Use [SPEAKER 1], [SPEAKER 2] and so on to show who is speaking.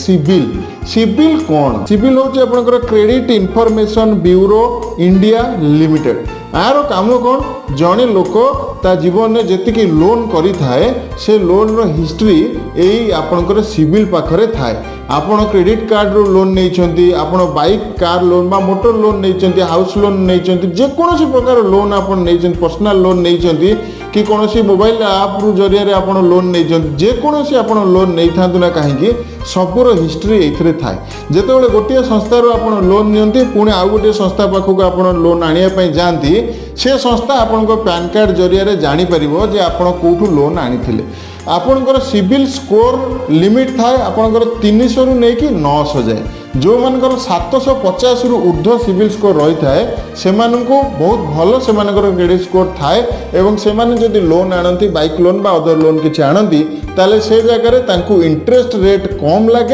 [SPEAKER 1] CIBIL CIBIL कौन CIBIL हूँ आपंकर credit information bureau India limited यार काम कौन जड़े लोक ता जीवन में जी लोन करें से लोन रो हिस्ट्री यही आपंकर सिबिल पाखरे थाए आपण क्रेडिट कार्ड रो लोन नहीं आपण बाइक कार लोन बा मोटर लोन नहीं हाउस लोन नहीं जेकोसी प्रकार लोन आपण नहीं पर्सनल लोन नहीं कि कौन मोबाइल आप रु जरिया आप लोन नहीं जेकोसी आप लोन नहीं था ना कहीं सबूर हिस्ट्री ये थाए जिते गोटे संस्थार आप लोन नियंती पुणी आउ गोटे संस्था पाखक आप लोन आने जाती से संस्था आपण पैन कार्ड जरिया जापर जे आप कौटू लोन आनी आपणकर सिविल स्कोर लिमिट थाए आपणकर 300 रु नहीं कि 900 जाए जो मानकर 750 रु ऊर्ध्व सिविल स्कोर रही थाए से बहुत भल से क्रेडिट स्कोर थाए एवं से जदि लोन आनती बाइक लोन बा अदर लोन किसी आनती ताले से जगह इंटरेस्ट रेट कम लगे